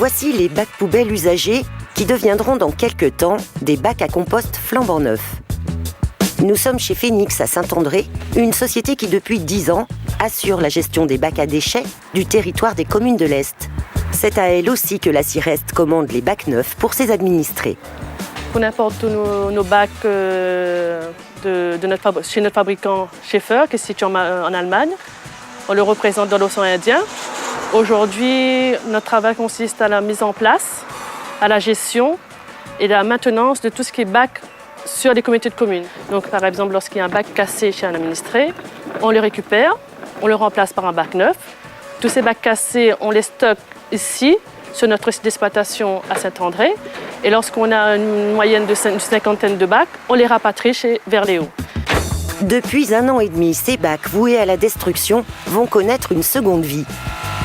Voici les bacs poubelles usagés qui deviendront dans quelques temps des bacs à compost flambant neufs. Nous sommes chez Phénix à Saint-André, une société qui depuis 10 ans assure la gestion des bacs à déchets du territoire des communes de l'Est. C'est à elle aussi que la CIREST commande les bacs neufs pour ses administrés. On importe tous nos bacs chez notre fabricant Schaefer, qui est situé en Allemagne. On le représente dans l'océan Indien. Aujourd'hui, notre travail consiste à la mise en place, à la gestion et la maintenance de tout ce qui est bac sur les communautés de communes. Donc, par exemple, lorsqu'il y a un bac cassé chez un administré, on le récupère, on le remplace par un bac neuf. Tous ces bacs cassés, on les stocke ici, sur notre site d'exploitation à Saint-André. Et lorsqu'on a une moyenne de une cinquantaine de bacs, on les rapatrie vers Léo. Depuis 1 an et demi, ces bacs voués à la destruction vont connaître une seconde vie.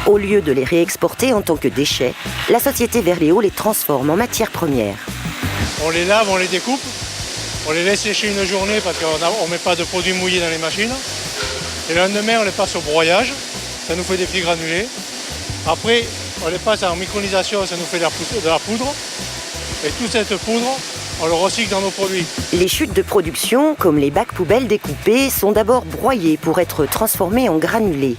Au lieu de les réexporter en tant que déchets, la société Verléo les transforme en matière première. On les lave, on les découpe, on les laisse sécher une journée parce qu'on ne met pas de produits mouillés dans les machines. Et le lendemain, on les passe au broyage, ça nous fait des petits granulés. Après, on les passe en micronisation, ça nous fait de la poudre. Et toute cette poudre, on le recycle dans nos produits. Les chutes de production, comme les bacs poubelles découpés, sont d'abord broyées pour être transformées en granulés.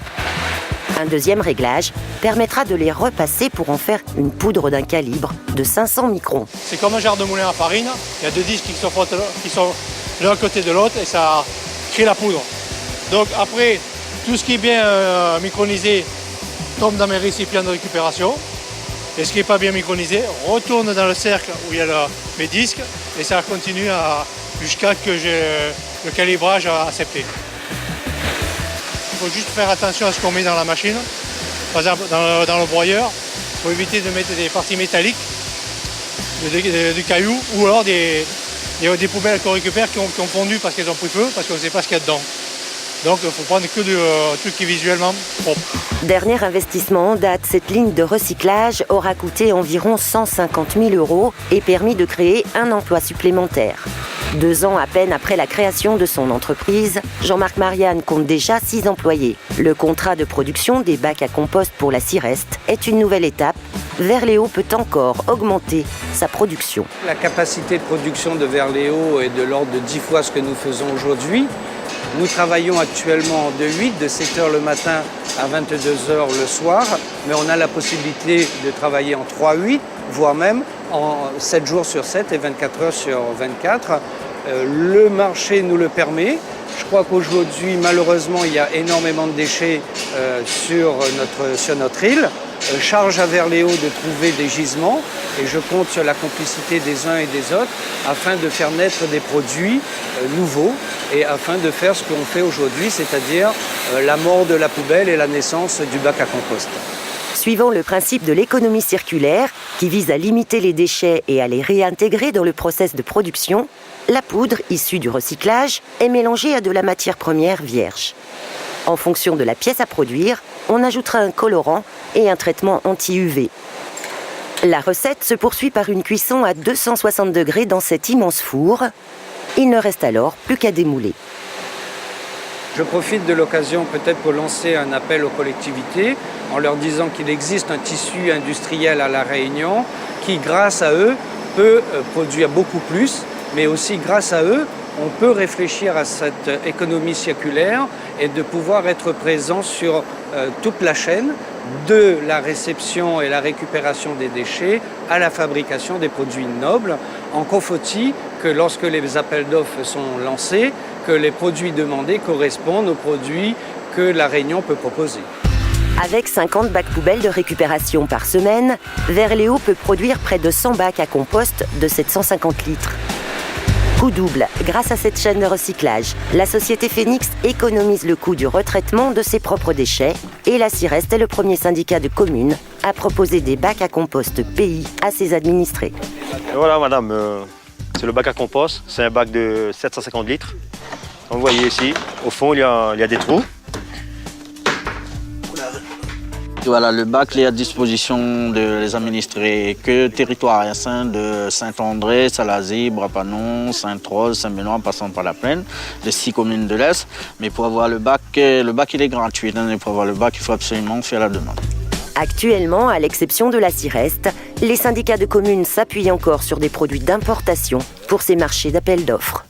Un deuxième réglage permettra de les repasser pour en faire une poudre d'un calibre de 500 microns. C'est comme un genre de moulin à farine, il y a 2 disques qui sont l'un à côté de l'autre et ça crée la poudre. Donc après, tout ce qui est bien micronisé tombe dans mes récipients de récupération. Et ce qui n'est pas bien micronisé retourne dans le cercle où il y a mes disques et ça continue jusqu'à ce que j'ai le calibrage accepté. Il faut juste faire attention à ce qu'on met dans la machine. Par exemple, dans le broyeur, il faut éviter de mettre des parties métalliques, du caillou ou alors des poubelles qu'on récupère qui ont fondu parce qu'elles ont pris feu, parce qu'on ne sait pas ce qu'il y a dedans. Donc il faut prendre que du truc qui est visuellement propre. Dernier investissement en date, cette ligne de recyclage aura coûté environ 150 000 € et permis de créer un emploi supplémentaire. 2 ans à peine après la création de son entreprise, Jean-Marc Marianne compte déjà 6 employés. Le contrat de production des bacs à compost pour la CIREST est une nouvelle étape. Verléo peut encore augmenter sa production. La capacité de production de Verléo est de l'ordre de 10 fois ce que nous faisons aujourd'hui. Nous travaillons actuellement de 8, de 7 h le matin à 22 h le soir, mais on a la possibilité de travailler en 3-8, voire même en 7 jours sur 7 et 24 heures sur 24. Le marché nous le permet. Je crois qu'aujourd'hui, malheureusement, il y a énormément de déchets sur notre île. Charge à Verléo de trouver des gisements et je compte sur la complicité des uns et des autres afin de faire naître des produits nouveaux et afin de faire ce qu'on fait aujourd'hui, c'est-à-dire la mort de la poubelle et la naissance du bac à compost. Suivant le principe de l'économie circulaire, qui vise à limiter les déchets et à les réintégrer dans le process de production, la poudre issue du recyclage est mélangée à de la matière première vierge. En fonction de la pièce à produire, on ajoutera un colorant et un traitement anti-UV. La recette se poursuit par une cuisson à 260 degrés dans cet immense four. Il ne reste alors plus qu'à démouler. Je profite de l'occasion peut-être pour lancer un appel aux collectivités en leur disant qu'il existe un tissu industriel à La Réunion qui, grâce à eux, peut produire beaucoup plus, mais aussi grâce à eux, on peut réfléchir à cette économie circulaire et de pouvoir être présent sur toute la chaîne, de la réception et la récupération des déchets à la fabrication des produits nobles. Encore faut-il que lorsque les appels d'offres sont lancés, que les produits demandés correspondent aux produits que La Réunion peut proposer. Avec 50 bacs poubelles de récupération par semaine, Verléo peut produire près de 100 bacs à compost de 750 litres. Coup double, grâce à cette chaîne de recyclage, la société Phénix économise le coût du retraitement de ses propres déchets et la CIREST est le premier syndicat de communes à proposer des bacs à compost pays à ses administrés. Et voilà madame, c'est le bac à compost, c'est un bac de 750 litres. Comme vous voyez ici, au fond il y a des trous. Voilà, le bac est à disposition des administrés que territoire ancien de Saint-André, Salazie, Brapanon, Sainte-Rose, Saint-Benoît, en passant par la Plaine, les 6 communes de l'Est. Mais pour avoir le bac il est gratuit. Pour avoir le bac, il faut absolument faire la demande. Actuellement, à l'exception de la Cireste, les syndicats de communes s'appuient encore sur des produits d'importation pour ces marchés d'appel d'offres.